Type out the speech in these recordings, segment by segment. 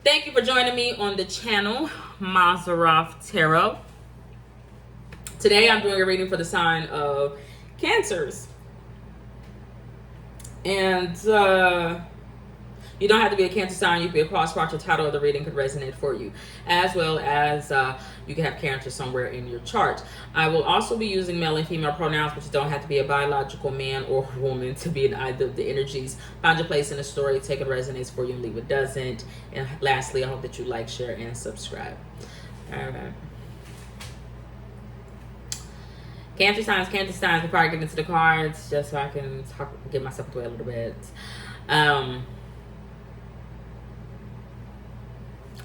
Thank you for joining me on the channel, Maseroth Tarot. Today I'm doing a reading for the sign of Cancers. And you don't have to be a Cancer sign. You can be a cross-watch. The title of the reading could resonate for you. As well as you can have Cancer somewhere in your chart. I will also be using male and female pronouns, but you don't have to be a biological man or woman to be in either of the energies. Find your place in the story. Take it resonates for you and leave it doesn't. And lastly, I hope that you like, share, and subscribe. All right. Cancer signs. Before I get into the cards, just so I can get myself away a little bit.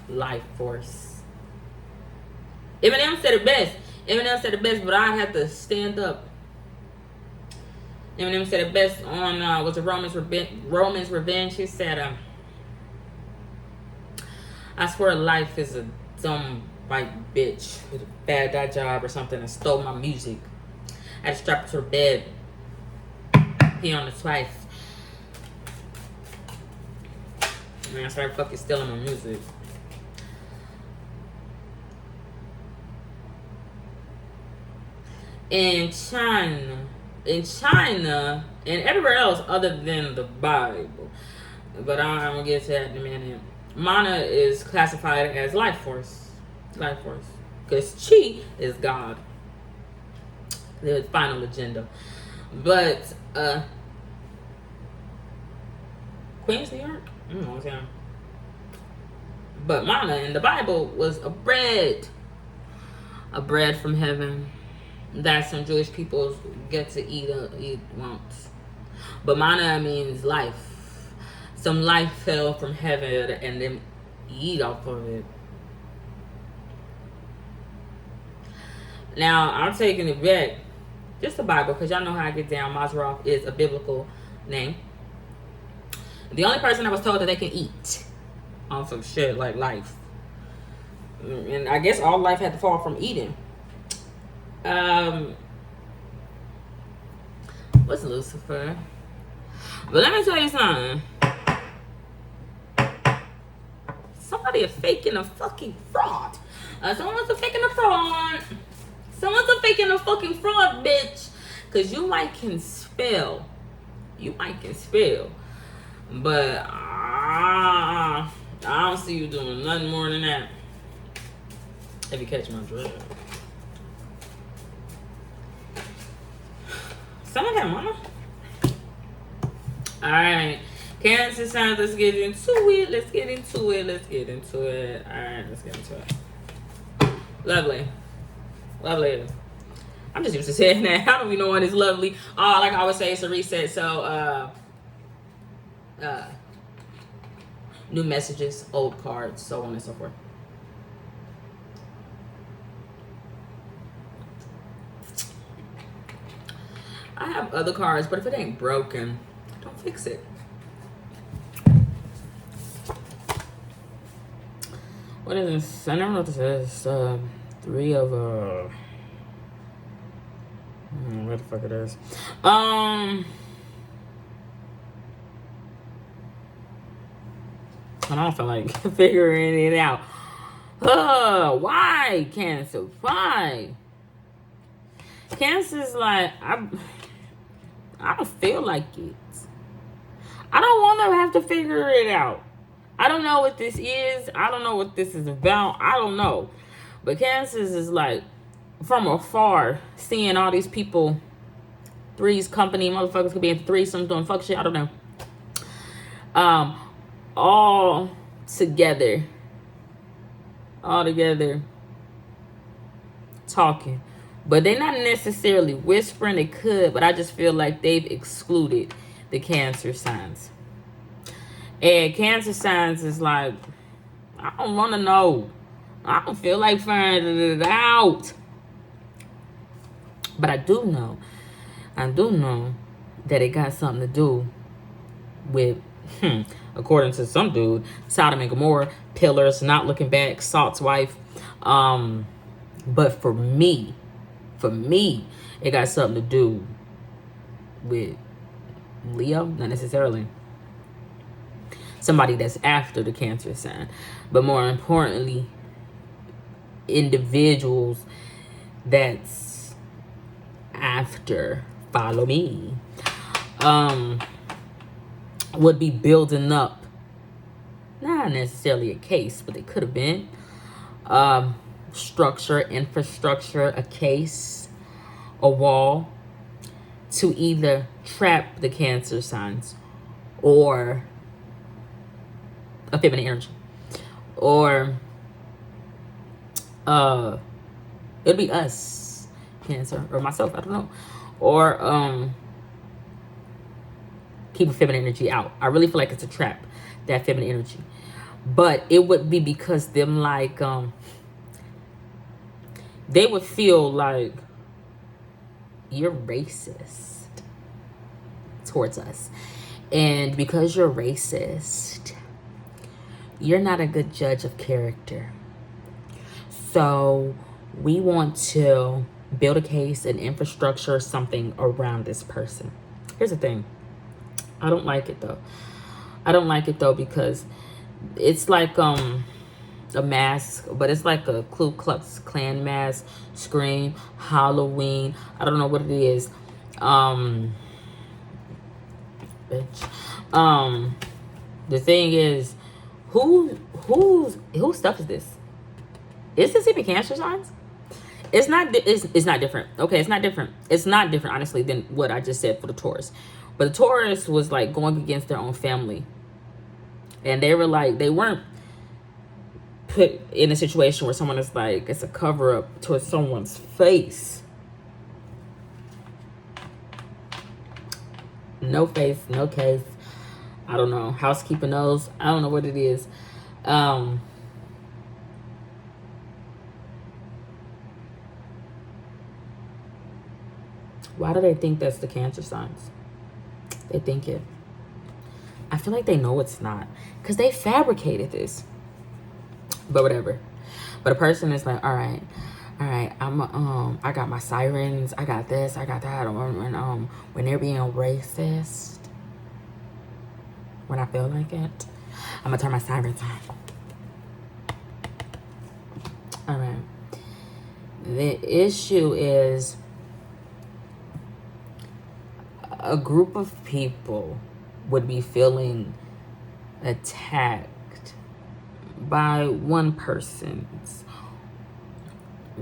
Life force. Eminem said it best, but I had to stand up. Eminem said it best on was it Roman's Revenge. He said, I swear life is a dumb white bitch with a bad guy job or something and stole my music. I had to strap her to her bed. He on the twice. Man, I started fucking stealing my music. In China, and everywhere else other than the Bible, but I'm gonna get to that in a minute. Mana is classified as life force, because Chi is God, the final agenda. But Queens, New York, I don't know what's saying. But Mana in the Bible was a bread from heaven that some Jewish people get to eat once. But mana means life. Some life fell from heaven and then eat off of it. Now, I'm taking it back. Just the Bible, because y'all know how I get down. Maseroth is a biblical name. The only person that was told that they can eat on some shit like life. And I guess all life had to fall from eating. What's Lucifer? But let me tell you something. Somebody is faking a fucking fraud. Someone's a faking a fraud. Someone's a faking a fucking fraud, bitch. Cause you might can spell. But I don't see you doing nothing more than that. If you catch my drift. Someone got mama. Alright. Cancer signs, let's get into it. Alright, let's get into it. Lovely. I'm just used to saying that. I don't even know when it's lovely. Like I always say, it's a reset. So new messages, old cards, so on and so forth. I have other cards, but if it ain't broken, don't fix it. What is this? I don't know what this is. Three of where the fuck it is? I don't feel like figuring it out. Why Cancer? Why? Cancer's like I don't feel like it. I don't want to have to figure it out. I don't know what this is. I don't know what this is about. I don't know. But Cancer's is like from afar, seeing all these people, Three's Company, motherfuckers could be in threesomes doing fuck shit. I don't know. All together, talking. But they're not necessarily whispering. They could, but I just feel like they've excluded the Cancer signs. And Cancer signs is like, I don't want to know. I don't feel like finding it out. But I do know that it got something to do with, according to some dude, Sodom and Gomorrah, pillars, not looking back, Salt's wife. But for me, it got something to do with Leo, not necessarily. somebody that's after the Cancer sign. But more importantly, individuals that's after follow me would be building up, not necessarily a case, but it could have been structure, infrastructure, a case, a wall, to either trap the Cancer signs or a feminine energy, or it'll be us, Cancer, or myself, I don't know, or keep a feminine energy out. I really feel like it's a trap, that feminine energy. But it would be because them, like, they would feel like you're racist towards us. And because you're racist, you're not a good judge of character. So we want to build a case, an infrastructure, or something around this person. Here's the thing. I don't like it though. I don't like it though because it's like a mask, but it's like a Ku Klux Klan mask, Scream, Halloween. I don't know what it is. The thing is, whose stuff is this? Is this even Cancer signs? It's not different. Okay, it's not different. It's not different, honestly, than what I just said for the Taurus. But the Taurus was like going against their own family. And they were like, they weren't put in a situation where someone is like, it's a cover up towards someone's face. No face, no case. I don't know. Housekeeping knows. I don't know what it is. Why do they think that's the Cancer signs? They think it. I feel like they know it's not, because they fabricated this. But whatever. But a person is like, all right, I got my sirens, I got this, I got that. When they're being racist, when I feel like it, I'm gonna turn my sirens on. All right. The issue is a group of people would be feeling attacked by one person's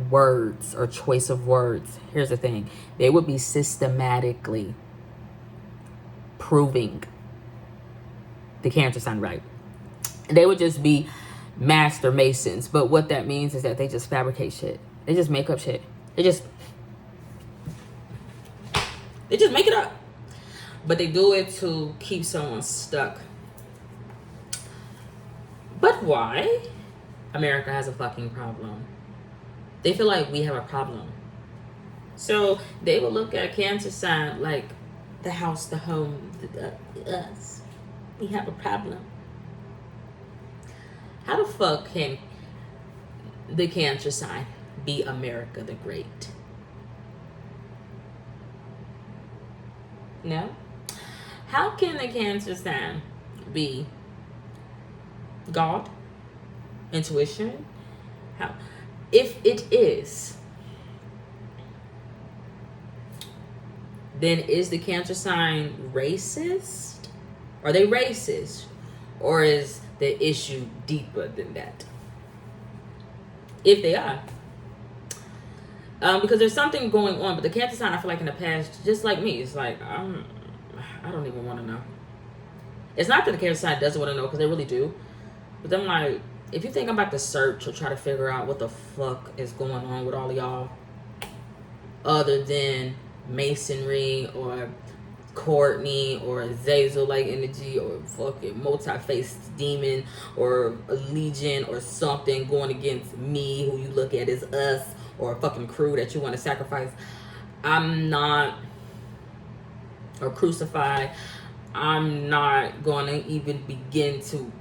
words or choice of words. Here's the thing. They would be systematically proving the Cancer sign right. They would just be master masons. But what that means is that they just fabricate shit. They just make up shit. They just make it up. But they do it to keep someone stuck. But why? America has a fucking problem. They feel like we have a problem. So they will look at Cancer sign like the house, the home, us. We have a problem. How the fuck can the Cancer sign be America the Great? No? How can the Cancer sign be God? Intuition? How? If it is, then is the Cancer sign racist? Are they racist? Or is the issue deeper than that? If they are. Because there's something going on. But the Cancer sign, I feel like in the past, just like me, it's like, I don't even want to know. It's not that the Cancer sign doesn't want to know, because they really do. But I'm like, if you think I'm about to search or try to figure out what the fuck is going on with all of y'all, other than masonry or Courtney or Zazel like energy or fucking multi-faced demon or a legion or something going against me, who you look at as us, or a fucking crew that you want to sacrifice, I'm not, or crucify, I'm not going to even begin to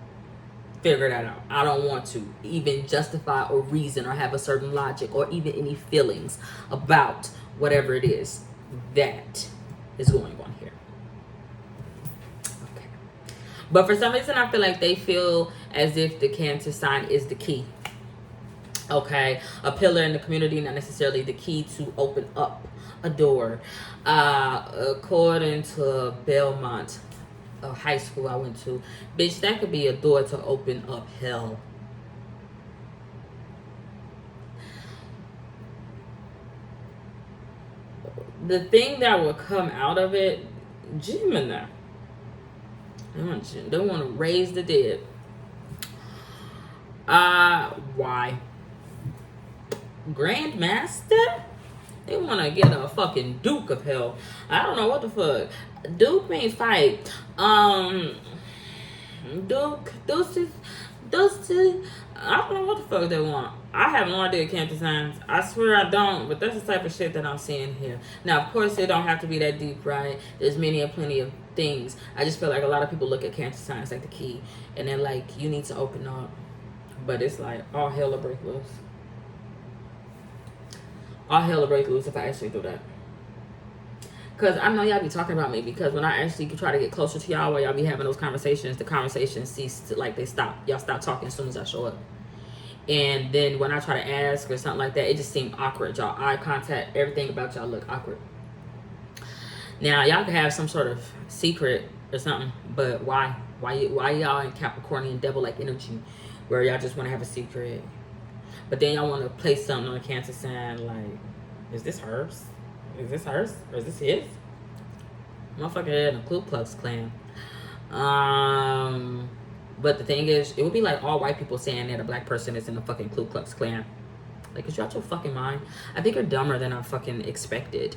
figure that out. I don't want to even justify or reason or have a certain logic or even any feelings about whatever it is that is going on here. Okay. But for some reason, I feel like they feel as if the Cancer sign is the key. Okay, a pillar in the community, not necessarily the key to open up a door. According to Belmont, a high school I went to, bitch, that could be a door to open up hell. The thing that will come out of it, Gemini, they want to raise the dead. Why? Grandmaster? They want to get a fucking Duke of Hell. I don't know what the fuck. Duke means fight. Duke, Deuces, I don't know what the fuck they want. I have no idea Cancer signs. I swear I don't, but that's the type of shit that I'm seeing here. Now, of course, it don't have to be that deep, right? There's many and plenty of things. I just feel like a lot of people look at Cancer signs like the key, and they're like, you need to open up. But it's like, all hell will break loose. All hell will break loose if I actually do that. Because I know y'all be talking about me, because when I actually try to get closer to y'all, while y'all be having those conversations, the conversations cease to, like, they stop. Y'all stop talking as soon as I show up. And then when I try to ask or something like that, it just seemed awkward. Y'all eye contact, everything about y'all look awkward. Now, y'all can have some sort of secret or something, but why? Why y'all in Capricornian devil-like energy where y'all just want to have a secret? But then y'all want to place something on a Cancer sign like, is this hers? Is this hers? Or is this his? Motherfucker in a Ku Klux Klan. But the thing is, it would be like all white people saying that a black person is in the fucking Ku Klux Klan. Like, is you out your fucking mind? I think you're dumber than I fucking expected.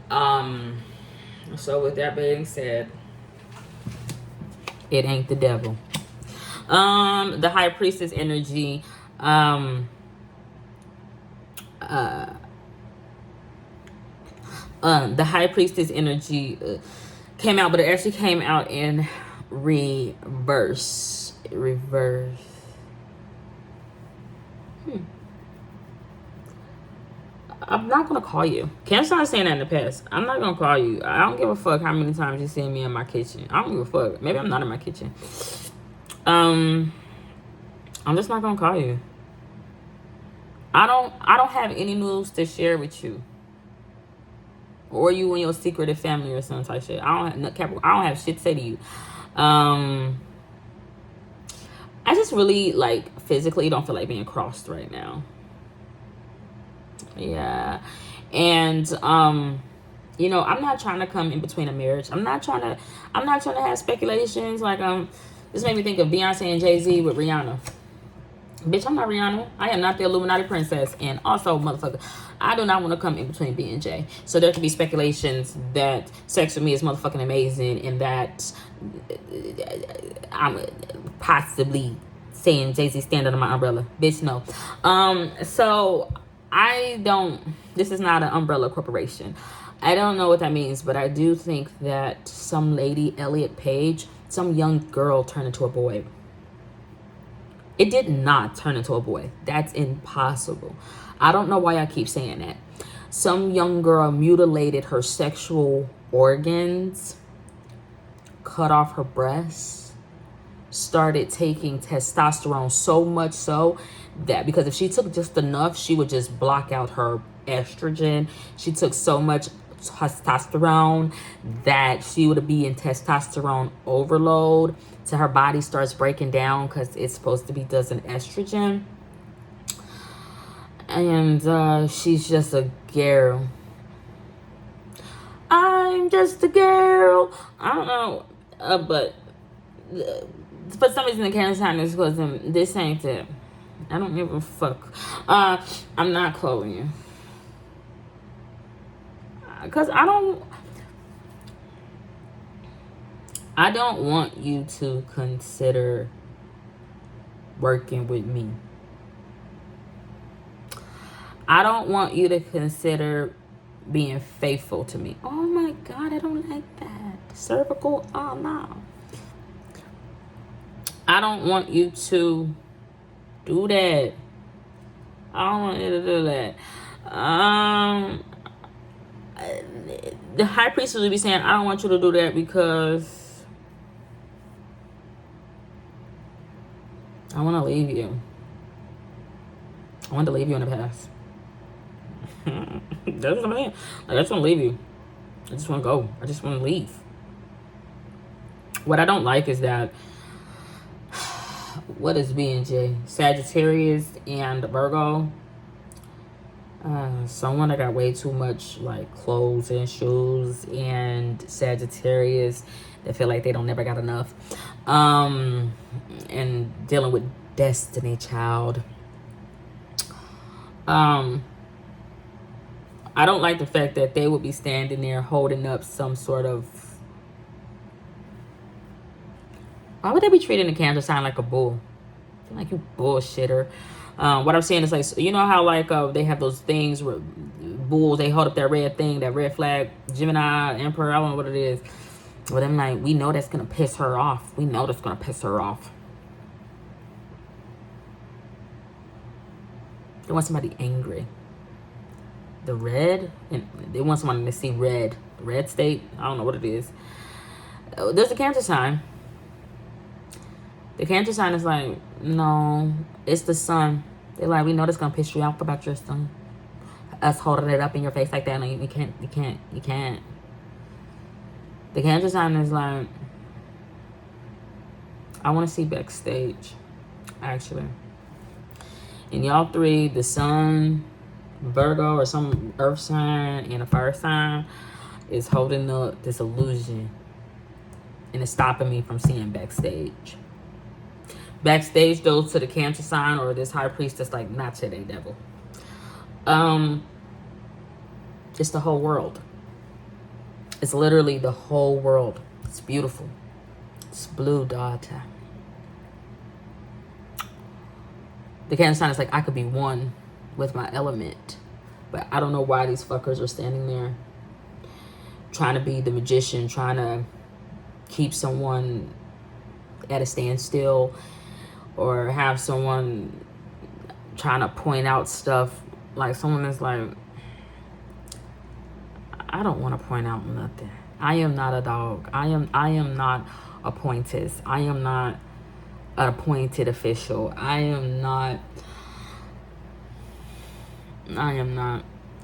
So with that being said, it ain't the devil. The High Priestess energy. The High Priestess energy came out, but it actually came out in reverse. I'm not gonna call you. Cancer started saying that in the past. I'm not gonna call you. I don't give a fuck how many times you see me in my kitchen. I don't give a fuck. Maybe I'm not in my kitchen. I'm just not gonna call you. I don't have any news to share with you, or you and your secretive family or some type shit. I don't have shit to say to you. I just really, like, physically don't feel like being crossed right now. Yeah. And you know, I'm not trying to come in between a marriage. I'm not trying to have speculations like this made me think of Beyonce and Jay-Z with Rihanna. Bitch, I'm not Rihanna. I am not the Illuminati princess. And also, motherfucker, I do not want to come in between B and J. So there could be speculations that sex with me is motherfucking amazing, and that I'm possibly saying Jay-Z stand under my umbrella. Bitch, no. So I don't, this is not an umbrella corporation. I don't know what that means, but I do think that some lady, Elliot Page, some young girl turned into a boy. It did not turn into a boy. That's impossible. I don't know why I keep saying that. Some young girl mutilated her sexual organs, cut off her breasts, started taking testosterone, so much so that, because if she took just enough, she would just block out her estrogen. She took so much testosterone that she would be in testosterone overload, so her body starts breaking down because it's supposed to be doing estrogen. And she's just a girl. I'm just a girl. I don't know, but for some reason the Cancer sign is because this ain't it. I don't give a fuck. I'm not calling you. Because I don't want you to consider working with me. I don't want you to consider being faithful to me. Oh my God, I don't like that. Cervical, oh no. I don't want you to do that. I don't want you to do that. The High Priestess will be saying, I don't want you to do that because I want to leave you. I want to leave you in the past. That's what I'm saying. Like, I just want to leave you. I just want to go. I just want to leave. What I don't like is that, what is B and J? Sagittarius and Virgo. Someone that got way too much like clothes and shoes, and Sagittarius that feel like they don't never got enough. And dealing with Destiny Child. I don't like the fact that they would be standing there holding up some sort of... Why would they be treating the Cancer sign like a bull? Like, you bullshitter. What I'm saying is, like, you know how like they have those things where bulls, they hold up that red thing, that red flag, Gemini, Emperor, I don't know what it is. But I'm like, we know that's gonna piss her off. We know that's gonna piss her off. They want somebody angry. The red, and they want someone to see red. Red state, I don't know what it is. There's a Cancer sign. The Cancer sign is like, no, it's the sun. They're like, we know that's gonna piss you off about your son. Us holding it up in your face like that, and you can't. The Cancer sign is like, I want to see backstage, actually. And y'all three, the sun, Virgo, or some earth sign, and a fire sign, is holding up this illusion, and it's stopping me from seeing backstage. Backstage, though, to the Cancer sign or this high priestess, like, not today, devil. It's the whole world. It's literally the whole world. It's beautiful. It's blue, daughter. The Cancer sign is like, I could be one with my element, but I don't know why these fuckers are standing there trying to be the magician, trying to keep someone at a standstill, or have someone trying to point out stuff. Like, someone is like, I don't want to point out nothing. I am not a dog. I am not a pointess. I am not an appointed official. I am not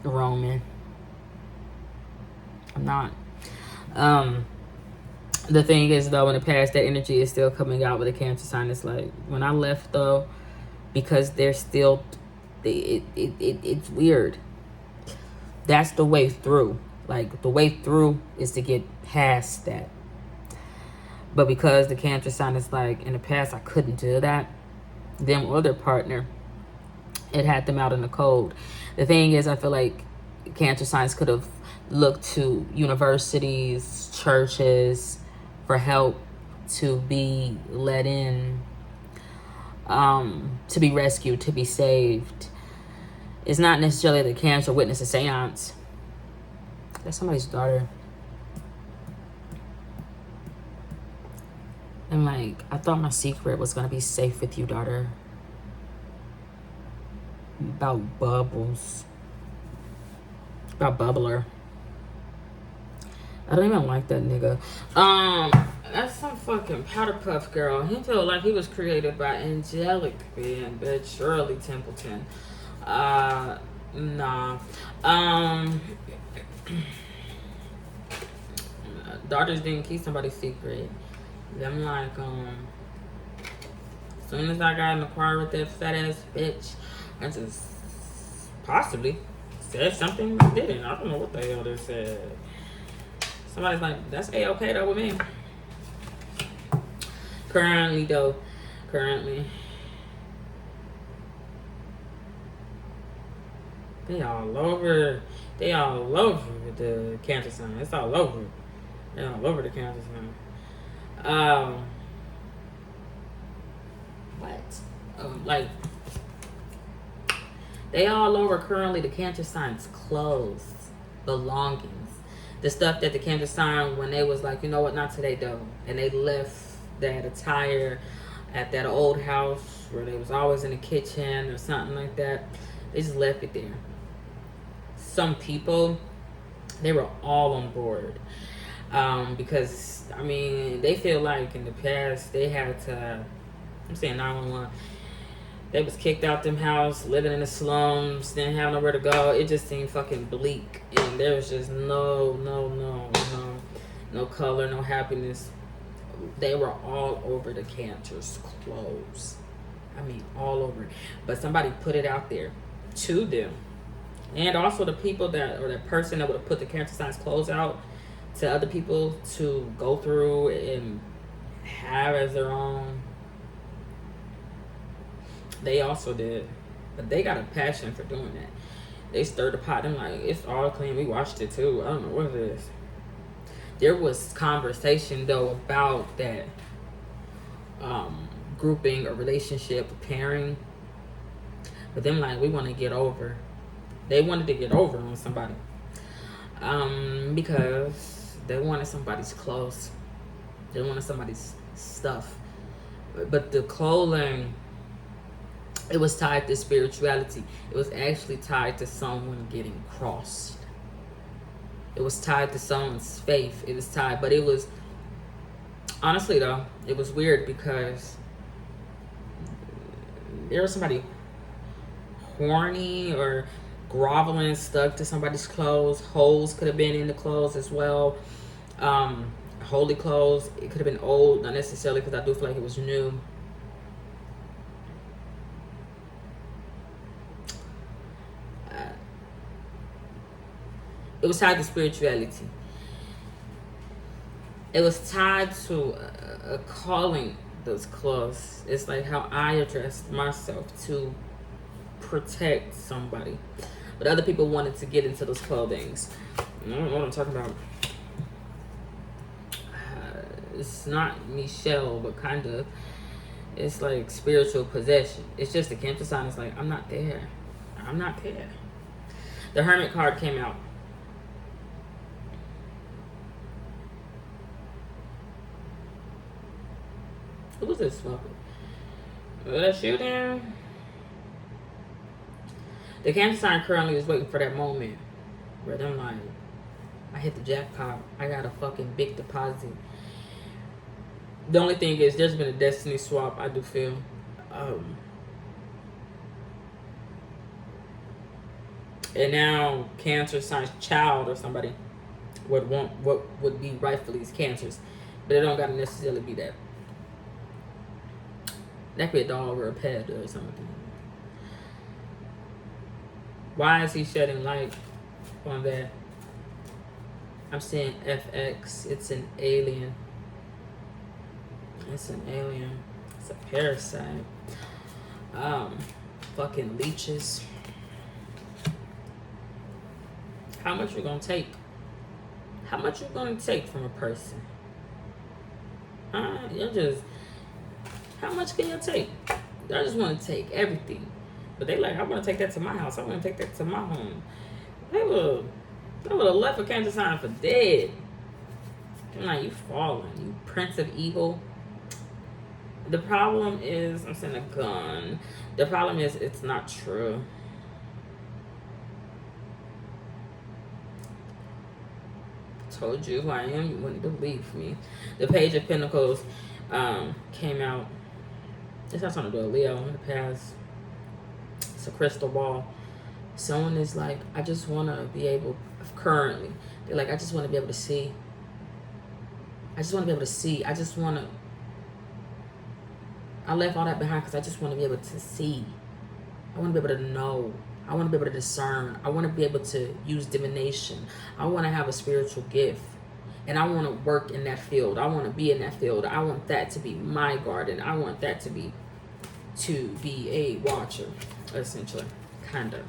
Roman. I'm not. The thing is, though, in the past, that energy is still coming out with a Cancer sign. It's like, when I left, though, because they're still, it's weird. That's the way through. Like, the way through is to get past that. But because the Cancer sign is like, in the past, I couldn't do that, them or their partner, it had them out in the cold. The thing is, I feel like Cancer signs could have looked to universities, churches, for help to be let in, to be rescued, to be saved. It's not necessarily the Cancer witness a seance. That's somebody's daughter. And like, I thought my secret was gonna be safe with you, daughter. About Bubbles. About Bubbler. I don't even like that nigga. That's some fucking powder puff girl. He felt like he was created by angelic being, bitch. Shirley Templeton. Nah. Daughters didn't keep somebody's secret. Them like, as soon as I got in the car with that fat ass bitch, I just possibly said something I didn't. I don't know what the hell they said. Somebody's like, that's A-okay though with me. Currently, they all over the Cancer sign. It's all over. They all over the Cancer sign. Like, they all over currently the Cancer sign's clothes, belongings. The stuff that the Cancer sign, when they was like, you know what, not today though. And they left that attire at that old house where they was always in the kitchen or something like that. They just left it there. Some people, they were all on board. Because, I mean, they feel like in the past they had to I'm saying 911. They was kicked out them house, living in the slums, didn't have nowhere to go. It just seemed fucking bleak, and there was just no color, no happiness. They were all over the Cantor's clothes. I mean, all over it. But somebody put it out there to them, and also the people that, or that person that would have put the Cantor Sign's clothes out to other people to go through and have as their own. They also did, but they got a passion for doing that. They stirred the pot. I'm like, it's all clean. We watched it too. I don't know what it is. There was conversation though about that grouping or relationship, pairing. But then like, we want to get over. They wanted to get over on somebody because they wanted somebody's clothes. They wanted somebody's stuff. But the clothing, it was tied to spirituality. It was actually tied to someone getting crossed. It was tied to someone's faith. It was tied, but it was, honestly though, it was weird because there was somebody horny or groveling stuck to somebody's clothes. Holes could have been in the clothes as well. Holy clothes. It could have been old, not necessarily, because I do feel like it was new. It was tied to spirituality. It was tied to a calling, those clothes. It's like how I addressed myself to protect somebody. But other people wanted to get into those clothings. I don't know what I'm talking about. It's not Michelle, but kind of. It's like spiritual possession. It's just the Cancer sign. It's like, I'm not there. I'm not there. The Hermit card came out. Who was this fucker? Was that you then? The Cancer sign currently is waiting for that moment where they're like, I hit the jackpot. I got a fucking big deposit. The only thing is, there's been a destiny swap, I do feel. And now Cancer sign's child or somebody would want what would be rightfully his Cancer's. But it don't gotta necessarily be that. That could be a dog or a pet or something. Why is he shedding light on that? I'm seeing FX. It's an alien. It's an alien. It's a parasite. Fucking leeches. How much you gonna take? How much you gonna take from a person? You're just, how much can you take? I just want to take everything. But they like, I want to take that to my house. I want to take that to my home. They would have left a Cancer sign for dead. I'm like, you falling, you prince of evil. The problem is, I'm saying a gun. The problem is, it's not true. Told you who I am, you wouldn't believe me. The Page of Pentacles came out. This has something to do with Leo in the past. It's a crystal ball. Someone is like, I just want to be able, currently, they're like, I just want to be able to see. I just want to be able to see. I just want to, I left all that behind because I just want to be able to see. I want to be able to know. I want to be able to discern. I want to be able to use divination. I want to have a spiritual gift. And I want to work in that field. I want to be in that field. I want that to be my garden. I want that to be a watcher, essentially. Kind of.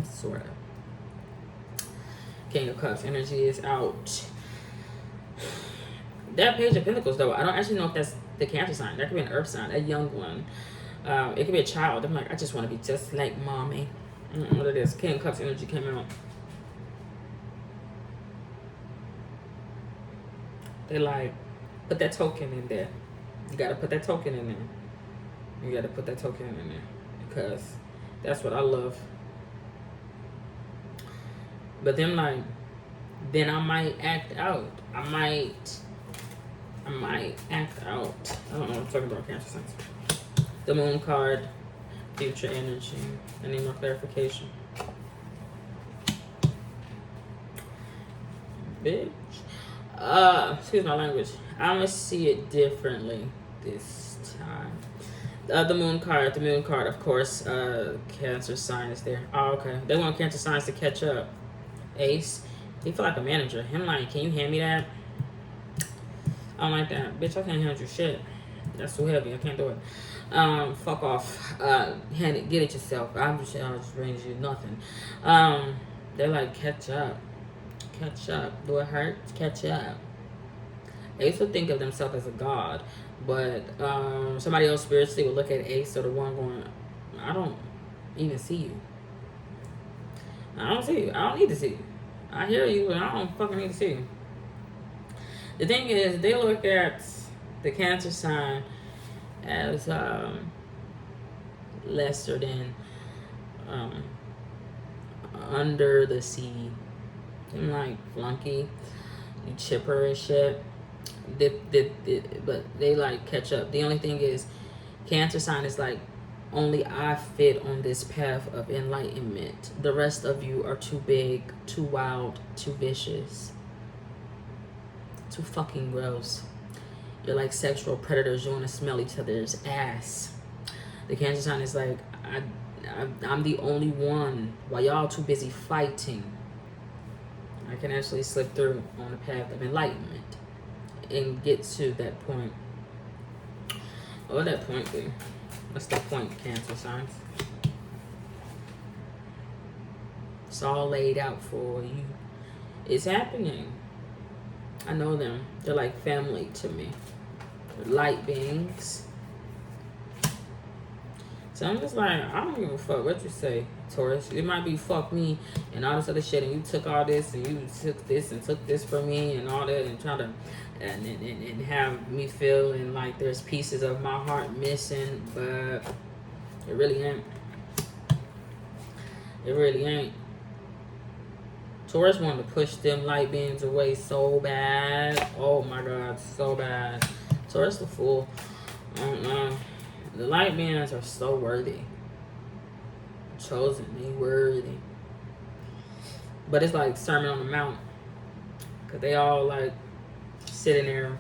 Sort of. King of Cups energy is out. That Page of Pentacles, though, I don't actually know if that's the Cancer sign. That could be an Earth sign, a young one. It could be a child. I'm like, I just want to be just like mommy. What it is. King of Cups energy came out. They like, put that token in there. You gotta put that token in there. You gotta put that token in there. Because that's what I love. But then like, then I might act out. I might act out. I don't know what I'm talking about, Cancer signs. The moon card, future energy. I need more clarification. Bitch. Excuse my language. I'm gonna see it differently this time. The moon card, of course, Cancer sign is there. Oh, okay. They want Cancer signs to catch up. Ace. He feel like a manager. Him like, can you hand me that? I don't like that. Bitch, I can't hand you shit. That's too heavy. I can't do it. Fuck off. Hand it. Get it yourself. I'll just bring you nothing. They're like, catch up. Catch up. Do it hurt? Catch up. Ace would think of themselves as a god, but somebody else spiritually would look at Ace or the one going, I don't even see you. I don't see you. I don't need to see you. I hear you, but I don't fucking need to see you. The thing is, they look at the Cancer sign as lesser than under the sea. I'm like flunky, you chipper and shit. But they like catch up. The only thing is, Cancer sign is like, only I fit on this path of enlightenment. The rest of you are too big, too wild, too vicious, too fucking gross. You're like sexual predators. You want to smell each other's ass. The Cancer sign is like, I'm the only one while y'all too busy fighting. I can actually slip through on the path of enlightenment and get to that point. What would that point be? What's the point, Cancer signs? It's all laid out for you. It's happening. I know them. They're like family to me. They're light beings. So I'm just like, I don't give a fuck what you say, Taurus. It might be fuck me and all this other shit, and you took all this and you took this and took this from me and all that, and try to and have me feeling like there's pieces of my heart missing, but it really ain't. It really ain't. Taurus wanted to push them light beings away so bad. Oh my God, so bad. Taurus the fool. The light beings are so worthy. Chosenly worthy. But it's like Sermon on the Mount. Because they all like sitting there.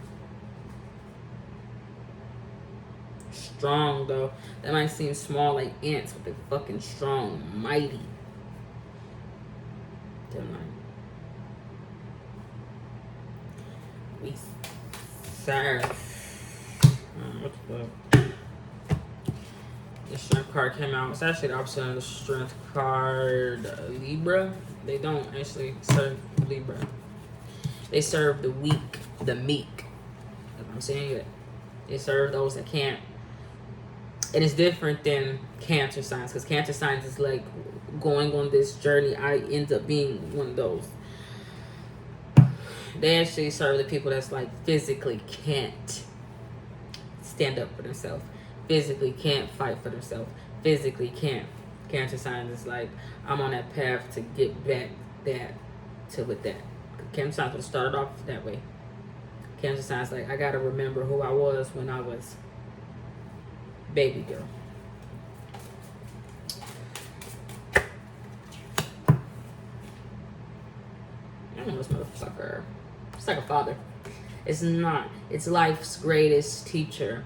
Strong though. That might seem small like ants, but they're fucking strong, mighty. They're like, we serve. What the fuck? The strength card came out. It's actually the opposite of the strength card. Libra. They don't actually serve Libra. They serve the weak, the meek. I'm saying that. They serve those that can't. And it's different than Cancer signs, because Cancer signs is like going on this journey. I end up being one of those. They actually serve the people that's like physically can't stand up for themselves. Physically can't fight for themselves. Physically can't. Cancer signs is like, I'm on that path to get back with that. Cancer signs would start off that way. Cancer signs like, I gotta remember who I was when I was baby girl. I don't know this motherfucker. It's like a father. It's not. It's life's greatest teacher.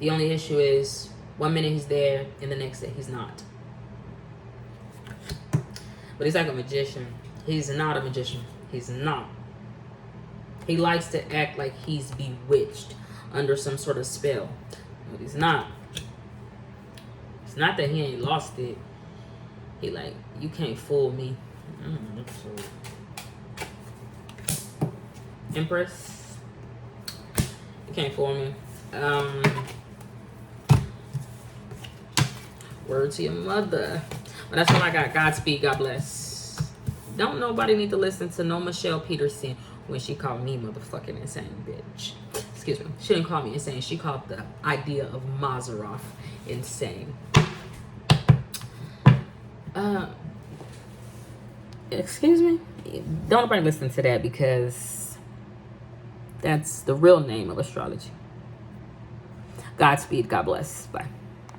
The only issue is 1 minute he's there and the next day he's not. But he's like a magician. He's not a magician. He's not. He likes to act like he's bewitched under some sort of spell. But he's not. It's not that he ain't lost it. He like, you can't fool me. Empress. You can't fool me. Word to your mother. But that's all I got. Godspeed. God bless. Don't nobody need to listen to no Michelle Peterson when she called me motherfucking insane, bitch. Excuse me. She didn't call me insane. She called the idea of Maseroth insane. Excuse me? Don't nobody listen to that, because that's the real name of astrology. Godspeed. God bless. Bye.